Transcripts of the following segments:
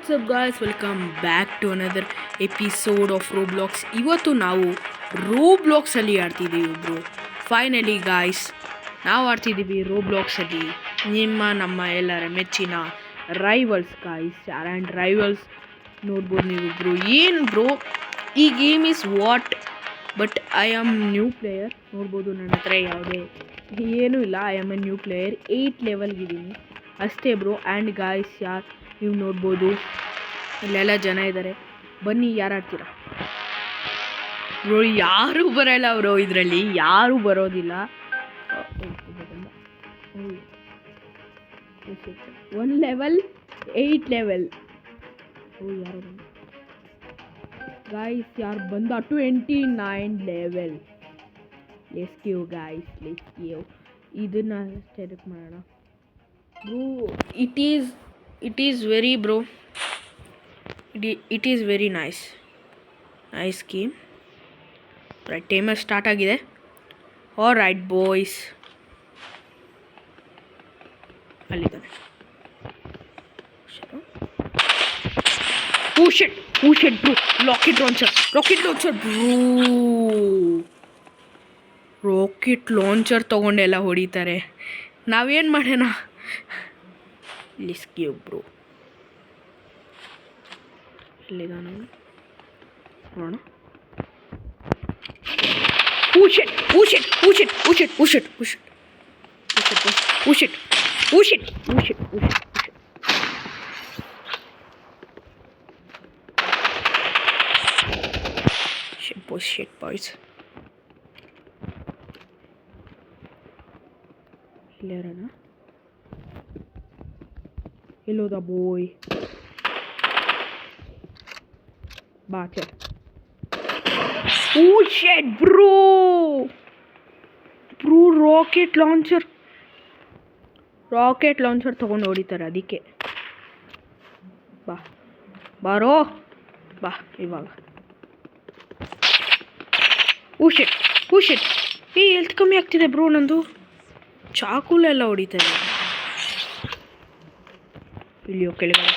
What's up guys, welcome back to another episode of Roblox. ಇವತ್ತು ನಾವು ರೋಬ್ಲಾಕ್ಸಲ್ಲಿ ಆಡ್ತಿದ್ದೀವಿ ಬ್ರೋ. ಫೈನಲಿ ಗಾಯ್ಸ್, ನಾವು ಆಡ್ತಿದ್ದೀವಿ ರೋಬ್ಲಾಕ್ಸಲ್ಲಿ ನಮ್ಮ ಎಲ್ಲರ ಮೆಚ್ಚಿನ ರೈವಲ್ಸ್ ಗಾಯ್ಸ್. ಆ್ಯಂಡ್ ರೈವಲ್ಸ್ ನೋಡ್ಬೋದು ನೀವು ಬ್ರೋ. ಏನು ಬ್ರೋ, ಈ game is what, but I am new player. ನೋಡ್ಬೋದು ನನ್ನ ಹತ್ರ ಯಾವುದೇ ಏನೂ ಇಲ್ಲ. I am A new player. 8 ಲೆವೆಲ್ಗಿದ್ದೀನಿ ಅಷ್ಟೇ ಬ್ರೋ. ಆ್ಯಂಡ್ ಗಾಯ್ಸ್, ನೀವು ನೋಡ್ಬೋದು ಇಲ್ಲೆಲ್ಲ ಜನ ಇದ್ದಾರೆ. ಬನ್ನಿ, ಯಾರು ಆಡ್ತೀರಾ ಬ್ರೋ? ಯಾರೂ ಬರೋಲ್ಲ ಬ್ರೋ, ಇದರಲ್ಲಿ ಯಾರೂ ಬರೋದಿಲ್ಲ. 1 ಲೆವೆಲ್ 8 ಲೆವೆಲ್. ಯಾರು ಗಾಯ್ಸ್, ಯಾರು ಬಂದ 29 level. Let's give guys, let's give. ಇದನ್ನು ಸೆಲೆಕ್ಟ್ ಮಾಡೋಣ bro. It is very bro. It is very nice game. Right, timer start ಆಗಿದೆ. All right boys, ಅಲ್ಲಿದ್ದಾನೆ. push it bro. rocket launcher bro. Rocket launcher ತಗೊಂಡೆಲ್ಲ ಹೊಡಿತಾರೆ. ನಾವೇನು ಮಾಡೋಣ? ಲಿಸ್ಕಿ ಒಬ್ರು ಎಲ್ಲಿದ್ದಾನೆ ನೋಡೋಣ. push it shit boys. ಇಲ್ಲೇರಣ, ಎಲ್ಲೋದ ಬಾಯ್? ಬಾಚೆ. Oh shit bro, rocket launcher ತಗೊಂಡು ಹೊಡಿತಾರೆ. ಅದಕ್ಕೆ ಬಾರೋ ಇವಾಗ. push it. ಹೆಲ್ತ್ ಕಮ್ಮಿ ಆಗ್ತಿದೆ ಬ್ರೋ ನಂದು. ಚಾಕುಲೆಲ್ಲ ಹೊಡಿತಾರೆ. ಇಲ್ಲಿಯೋ ಕೆಳಗಡೆ.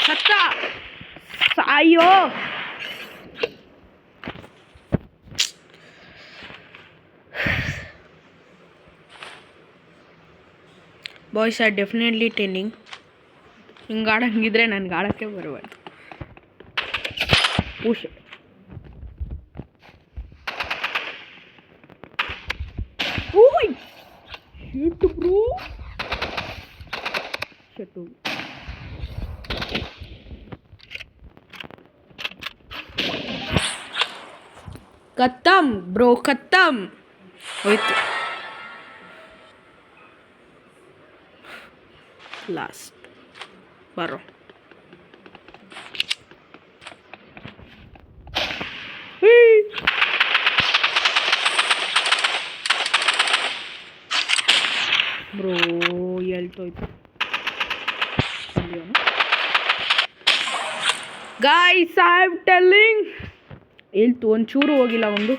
ಸತ್ತ ಸಾಯೋ. ಬಾಯ್ಸ್ ಆರ್ ಡೆಫಿನೆಟ್ಲಿ ಟೆನ್ನಿಂಗ್. ಹಿಂಗೆ ಆಡಂಗಿದ್ರೆ ನನಗೆ ಆಡೋಕ್ಕೆ ಬರಬಾರ್ದು. push it. shit bro. ಖತ್ತಮ್ ಬ್ರೋ, ಖತ್ತಮ್ ಹೋಯ್ತು. ಲಾಸ್ಟ್ ಬರೋ. ಬ್ರೋ ಎಲ್ತೋಯ್ತು. ಗಾಯ್ಸ್, ಐ ಆಮ್ ಟೆಲ್ಲಿಂಗ್, ಎಲ್ತು ಒಂಚೂರು ಹೋಗಿಲ್ಲ. ಒಂದು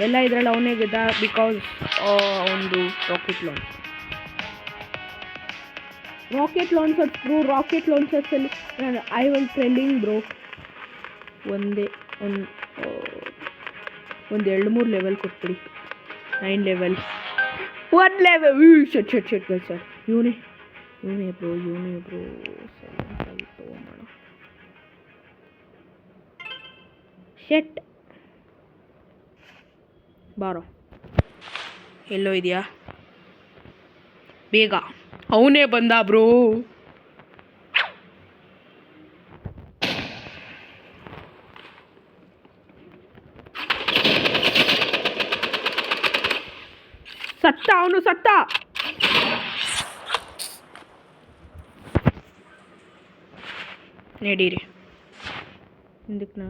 ಎಲ್ಲ ಇದರಲ್ಲಿ ಅವನೇ ಗೆದ್ದ. ಬಿಕಾಸ್ ಒಂದು ರಾಕೆಟ್ ಲಾಂಚರ್ಸ್ ಬ್ರೋ. ರಾಕೆಟ್ ಲಾಂಚರ್ಸಲ್ಲಿ ಐ ವಾಸ್ ಟ್ರೆಂಡಿಂಗ್ ಬ್ರೋ. ಒಂದು 2-3 ಲೆವೆಲ್ ಕೊಟ್ಬಿಡಿ. 9 ಲೆವೆಲ್, 1 ಲೆವೆಲ್. ಶಟ್ ಸರ್, ಇವನೇ ಬ್ರೋ. ತಗೊಂಬೋಣ. ಶಟ್, ಬಾರೋ. ಎಲ್ಲೋ ಇದೆಯಾ? ಬೇಗ. ಅವನೇ ಬಂದ ಬ್ರೋ. ಅವನು ಸತ್ತ. ನಡೀರಿ ಹಿಂದಕ್ಕೆ.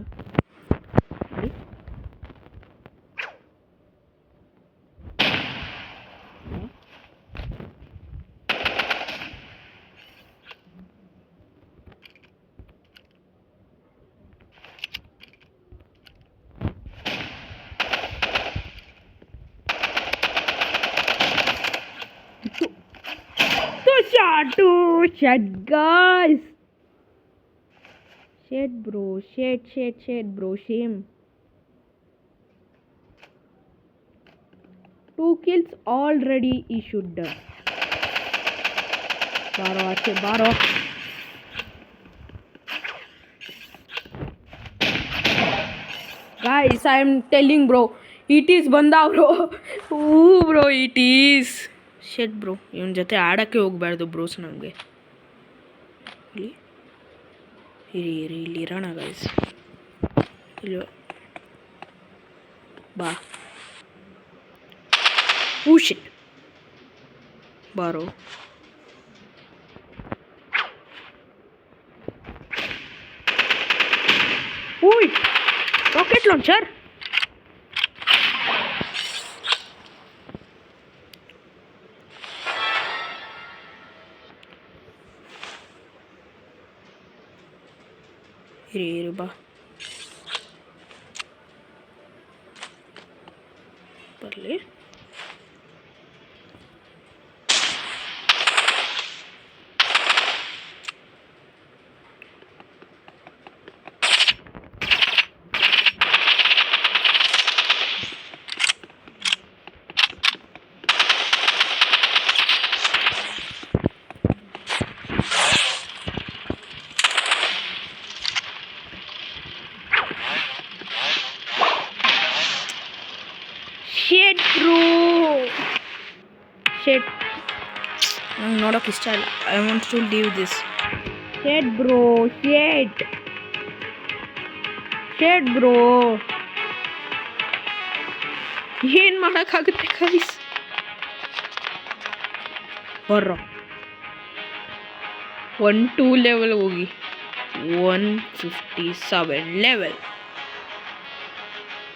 Two shit, guys. Shit, bro. Shit, bro. Shame. 2 kills already issued. Baro. Guys, I'm telling, bro. It is banda, bro. Ooh, bro, it is. Shit, bro. ಇವನ್ ಜೊತೆ ಆಡಕ್ಕೆ ಹೋಗ್ಬಾರ್ದು ಬ್ರೋಸ್ ನಮಗೆ. ಇಲ್ಲಿ ಇರೋಣ ಗೈಸ್. ಇಲ್ಲಿ ಬಾ. ಓ ಶಿಟ್. ಬಾರೋ. ಓಯ್ ರಾಕೆಟ್ ಲಾಂಚರ್. ಇರು ಬಾ. ಬರಲಿ. Shit, bro. Shit. I'm not a crystal. I want to leave this. Shit, bro. Shit, bro. ಏನ್ ಮಾಡಕ್ಕಾಗುತ್ತೆ ಗೈಸ್? ಬರ್ರೋ 1-2 ಲೆವೆಲ್ ಹೋಗಿ 157 ಲೆವೆಲ್.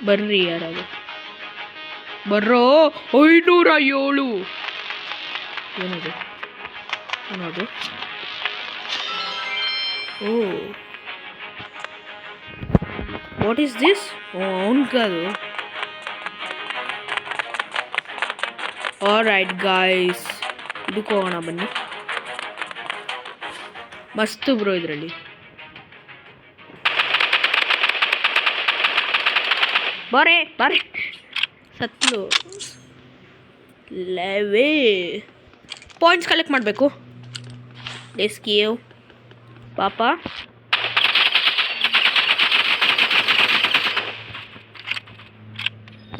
ಬರ್ರಿ ಯಾರಾದ್ರು ಬರ್ರೋ. 507. ಏನದು? Oh what is this? ಅವನ್ಗದು. ಆಲ್ರೈಟ್ ಗಾಯ್ಸ್, ಇದಕ್ಕೆ ಹೋಗೋಣ ಬನ್ನಿ. ಮಸ್ತು ಬ್ರೋ ಇದರಲ್ಲಿ. ಬಾರೆ ಸತ್ಲು. ಲೆವೆ ಪಾಯಿಂಟ್ಸ್ ಕಲೆಕ್ಟ್ ಮಾಡಬೇಕು. ಡೆಸ್ಕೇವ್ ಪಾಪ.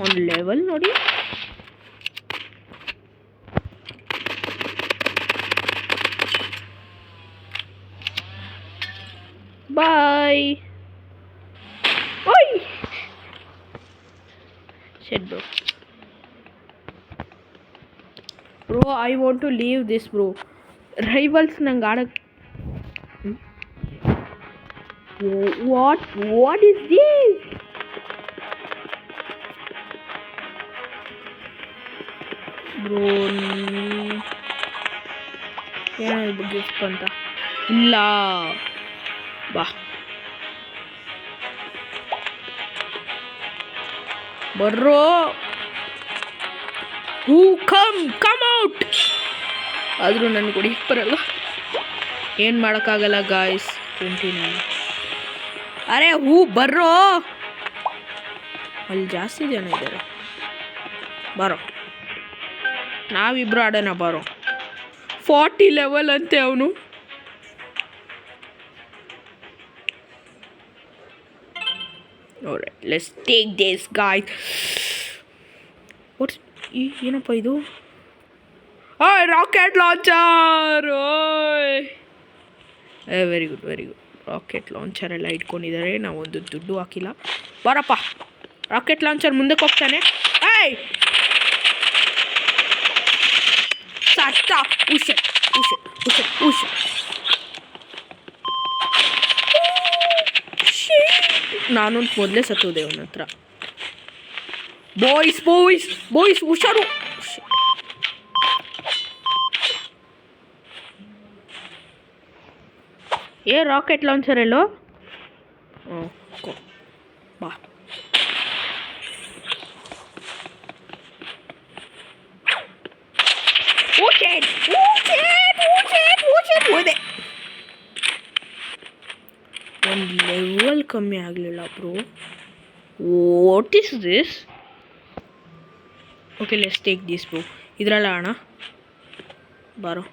ಒಂದು ಲೆವೆಲ್ ನೋಡಿ. ಬಾಯ್. ಓಯ್ shit, bro, I want to leave this, bro. Rivals ನಂಗೆ ಆಡಕ್. what is this? bro ಏನಾದ್ರು ಗಿಫ್ಟ್ ಅಂತ ಇಲ್ಲ. ಬಾ ಬರ್ರೋ. ಹೂ ಕಮ್ ಔಟ್. ಆದರೂ ನನಗೆ ಹೊಡಿಯಕ್ಕೆ ಬರಲ್ಲ. ಏನು ಮಾಡೋಕ್ಕಾಗಲ್ಲ ಗಾಯ್ಸ್. 29. ಅರೆ ಹೂ ಬರ್ರೋ. ಅಲ್ಲಿ ಜಾಸ್ತಿ ಜನ ಇದ್ದಾರೆ. ಬರೋ ನಾವಿಬ್ರು ಆಡೋಣ. ಬರೋ 40 ಲೆವೆಲ್ ಅಂತೆ ಅವನು. Alright, let's take this, guys. What? ಏನಪ್ಪ ಇದು? Rocket launcher. Very good. Rocket launcher ಎಲ್ಲ ಇಟ್ಕೊಂಡಿದ್ದಾರೆ. ನಾವೊಂದು ದುಡ್ಡು ಹಾಕಿಲ್ಲ. ಬರಪ್ಪ. ರಾಕೆಟ್ ಲಾಂಚರ್ ಮುಂದಕ್ಕೆ ಹೋಗ್ತಾನೆ. ಏಯ್ ಸತ್ತ. ಉಷ ನಾನು ಮೊದಲೇ ಸತ್ತೋದೆ ಅವನ ಹತ್ರ. ಬಾಯ್ಸ್ ಹುಷಾರು. ರಾಕೆಟ್ ಲಾಂಚರ್ ಎಲ್ಲೋ? ಬಾ. ಕಮ್ಮಿ ಆಗಲಿಲ್ಲ bro. What is this? Okay, let's take this bro. ಇದ್ರಲ್ಲ ಅಣ್ಣ ಬಾರೋ.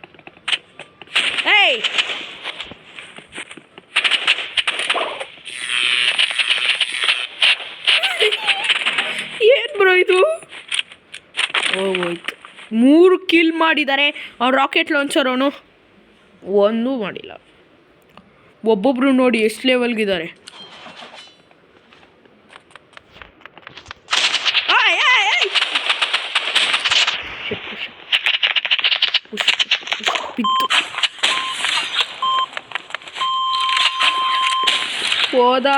ಏಯ್ ಏನು ಬ್ರೋ ಇದು? ಹೋಯ್ತು. 3 ಕಿಲ್ ಮಾಡಿದ್ದಾರೆ. ಅವ್ನು ರಾಕೆಟ್ ಲಾಂಚರ್ ಅವನು ಒಂದೂ ಮಾಡಿಲ್ಲ. ಒಬ್ಬೊಬ್ರು ನೋಡಿ ಎಷ್ಟು ಲೆವೆಲ್ಗಿದ್ದಾರೆ. ಬಿತ್ತು ಹೋದಾ.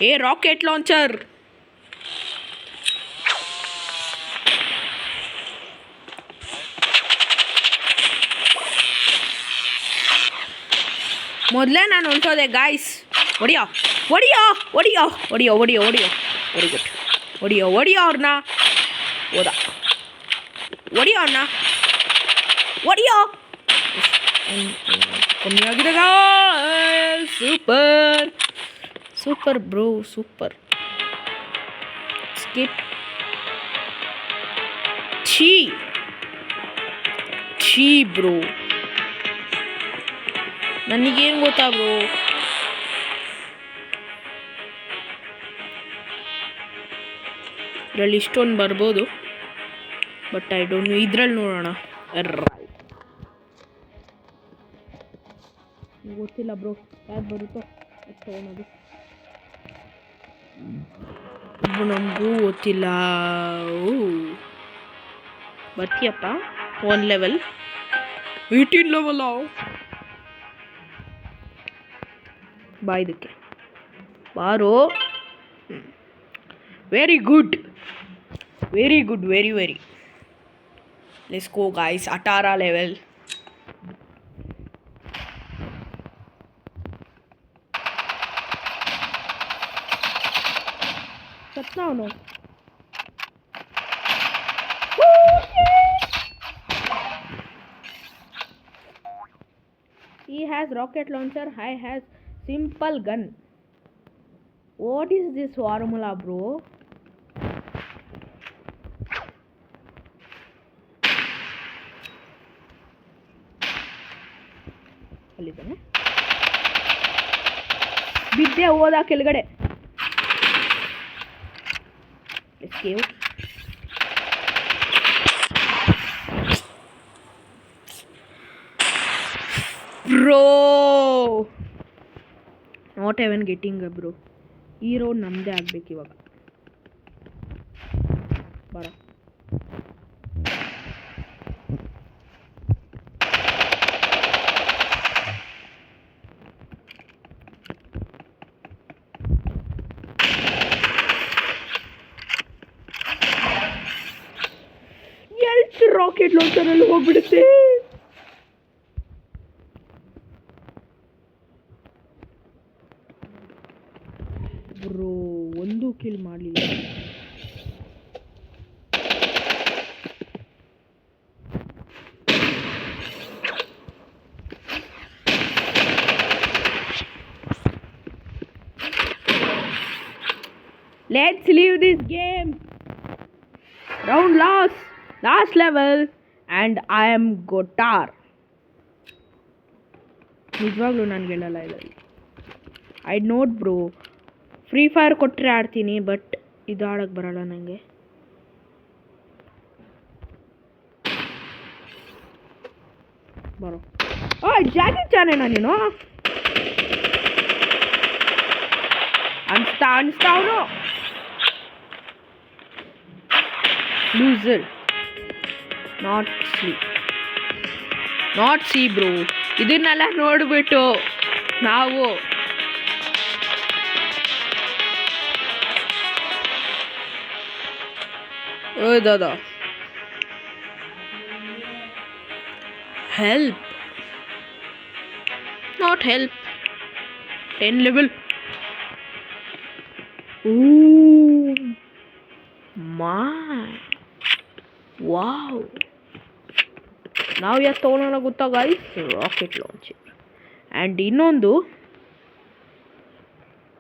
ಏ ರಾಕೆಟ್ ಲಾಂಚರ್, ಮೊದಲೇ ನಾನು ಹೊಂಟೋದೆ ಗಾಯ್ಸ್. ಹೊಡಿಯೋ ವೆರಿ ಗುಡ್. ಹೊಡಿಯೋ ಅವ್ರನ್ನ. ಹೋದ. ಹೊಡಿಯೋ ಅವ್ರನ್ನ. ಕಮ್ಮಿ ಆಗಿದೆ. Super bro, super. ಸ್ಕಿಪ್. ಛೀ ಬ್ರೋ, ನನಗೇನು ಗೊತ್ತಾ ಬ್ರೋ? ಇದರಲ್ಲಿ ಇಷ್ಟೊಂದು ಬರ್ಬೋದು, ಬಟ್ ಐ ಡೋಂಟ್ ನೋ. ಇದ್ರಲ್ಲಿ ನೋಡೋಣ. ಗೊತ್ತಿಲ್ಲ ಬ್ರೋ, ಯಾರು ಬರುತ್ತೋ ಅದು ತೊಗೊಳೋದು. ನಮಗೂ ಗೊತ್ತಿಲ್ಲ. ಬರ್ತೀಯಪ್ಪ? 1 ಲೆವೆಲ್, 18 ಲೆವೆಲ್. ಬಾ ಇದಕ್ಕೆ ಬಾರೋ. Very good. Let's go guys. 18 level. ಸತ್ನ ಅವನು. He has rocket launcher, I has simple gun. What is this formula bro? ಅಲ್ಲಿದ್ದಾನೆ. ಬಿದ್ದೆ ಹೋದ ಕೆಳಗಡೆ. escape. Bro, not even getting a bro. ಈ ರೋಡ್ ನಮ್ಮದೇ ಆಗ್ಬೇಕು ಇವಾಗ. ಬರ. ರಾಕೆಟ್ ಲಾಂಚರ್ ಅಲ್ಲಿ ಹೋಗ್ಬಿಡುತ್ತೆ. ಬ್ರೋ, ಒಂದು ಕಿಲ್ ಮಾಡಲಿಲ್ಲ. Let's leave this game. Round last level and I am Gotar. ನಿಜವಾಗ್ಲೂ ನನಗೆ ಹೇಳಲ್ಲ ಇದರಲ್ಲಿ. I note bro, free fire ಕೊಟ್ಟರೆ ಆಡ್ತೀನಿ, ಬಟ್ ಇದು ಆಡೋಕ್ಕೆ ಬರಲ್ಲ ನನಗೆ. ಬರೋ. ಜಾಕಿ ಚಾನೇನಾ ನೀನು? ಅನಿಸ್ತಾ ಅವನು. ಲೂಸರ್. Not see bro. ಇದನ್ನೆಲ್ಲ ನೋಡ್ಬಿಟ್ಟು ನಾವು ದಾದಾ help, not help. 10 level. Wow, ನಾವು ಯಾಕೆ ತೊಗೊಳೋಣ ಗೊತ್ತಾ ಗಾಯ್ಸ್? Rocket launcher. ಆ್ಯಂಡ್ ಇನ್ನೊಂದು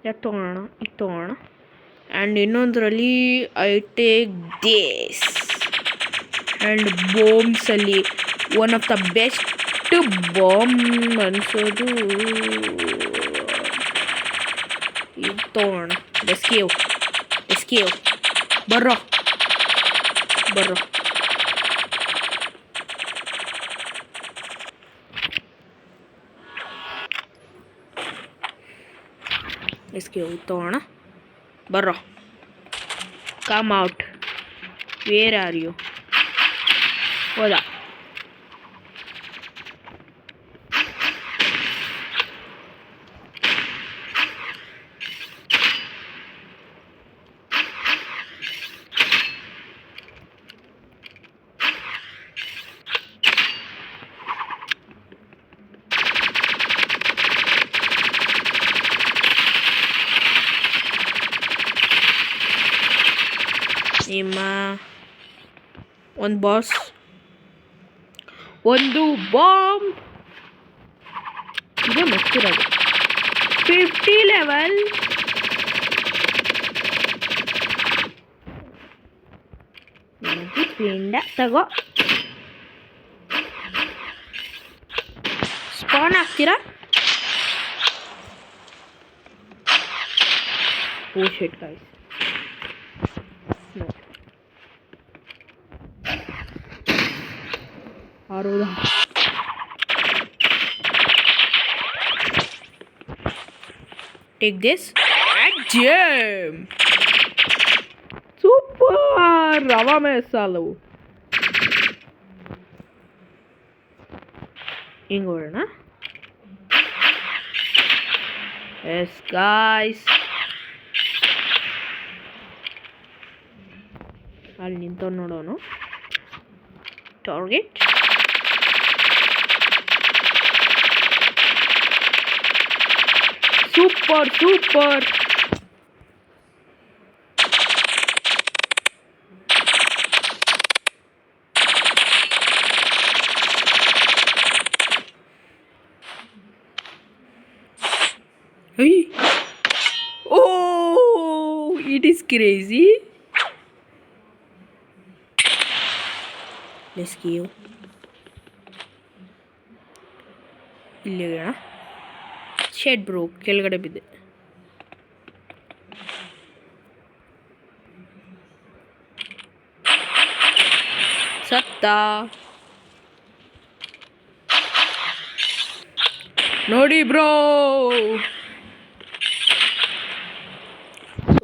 ಯಾಕೆ ತೊಗೊಳೋಣ, ಇದು ತೊಗೊಳೋಣ. ಆ್ಯಂಡ್ ಇನ್ನೊಂದರಲ್ಲಿ ಐ ಟೇಕ್ ದಿಸ್. ಆ್ಯಂಡ್ ಬಾಂಬ್ಸಲ್ಲಿ one of the best bomb ಅನಿಸೋದು ಇದು ತೊಗೊಳೋಣ. ಎಸ್ಕೇವ್ ಬರ್ರೋ. ಎಸ್ಕೇವ್ ತೊಗೊಳೋಣ. ಬರ್ರೋ. Come out. Where are you? ಹೋದ. ನಿಮ್ಮ ಒಂದು ಬಾಂಬ್ ಇದೆ ಮಸ್ತಿರೋದು. 50 ಲೆವೆಲ್. ಪಿಂಡ ತಗೋ. ಸ್ಪಾನ್ ಆಗ್ತೀರಾ? Oh shit guys. ಆರೋದ. Take this and jam. Super. ರವಾ ಮಸಾಲು. ಹಿಂಗೆ ಹೊಡೋಣ. ಎಸ್ ಗಾಯ್ಸ್, ಅಲ್ಲಿ ನಿಂತು ನೋಡೋಣ. Target. Super. Oh, it is crazy. Let's go. ಇಲ್ಲಿ ಶೆಡ್ ಬ್ರೋ, ಕೆಳಗಡೆ ಬಿದ್ದೆ. ಸತ್ತ ನೋಡಿ bro.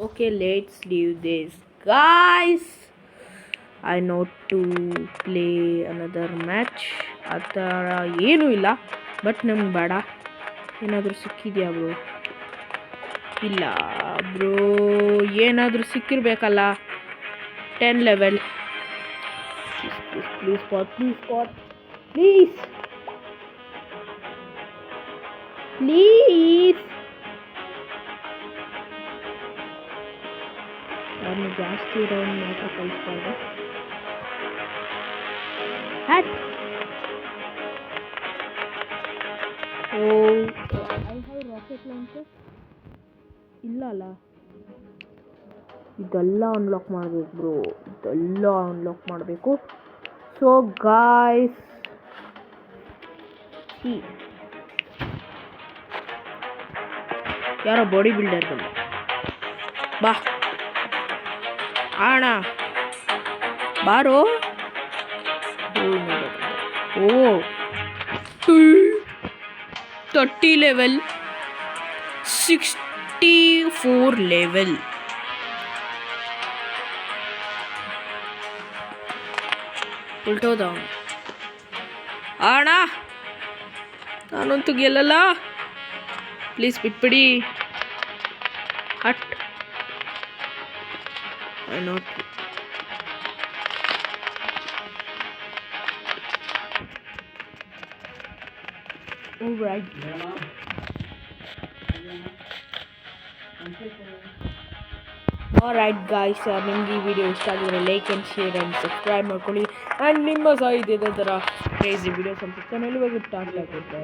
Okay, let's do this guys. I know to play another match. ಆ ಥರ ಏನೂ ಇಲ್ಲ, ಬಟ್ ನಮ್ಗೆ ಬೇಡ. ಏನಾದರೂ ಸಿಕ್ಕಿದೆಯಾ ಬ್ರೋ? ಇಲ್ಲ ಬ್ರೋ, ಏನಾದರೂ ಸಿಕ್ಕಿರಬೇಕಲ್ಲ. 10 ಲೆವೆಲ್. ಪ್ಲೀಸ್ ಅವ್ರನ್ನ ಜಾಸ್ತಿ ರೌಂಡ್ ಮಾತ್ರ ಕಳಿಸ್ಬಾರ್ದು. I have rocket launcher. ಇಲ್ಲ ಅಲ್ಲ, ಇದೆಲ್ಲ ಅನ್ಲಾಕ್ ಮಾಡಬೇಕು ಬ್ರೋ, ಸೊ ಗಾಯ್ಸ್, ಯಾರೋ ಬಾಡಿ ಬಿಲ್ಡರ್ ಬಂದ. ಬಾ ಆಣ ಬಾರೋ. ಓ 30 ಲೆವೆಲ್, 64 ಲೆವೆಲ್. ಉಲ್ಟೋದ ಆಣ, ನಾನಂತೂ ಗೆಲ್ಲಲ್ಲ. ಪ್ಲೀಸ್ ಬಿಟ್ಬಿಡಿ. ಹಟ್. I not. Alright. Right guys, ನಿಮ್ಗೆ ಈ ವಿಡಿಯೋ ಇಷ್ಟ ಆಗಿದ್ರೆ like and share and subscribe ಮಾಡ್ಕೊಳ್ಳಿ. ಆ್ಯಂಡ್ ನಿಮ್ಮ ಸಹ ಇದೇ ಥರ ಕ್ರೇಜಿ ವೀಡಿಯೋಸ್ ಅಂತ ಚಾನಲ್ ಇವಾಗ ಸ್ಟಾರ್ಟ್ ಆಗುತ್ತೆ.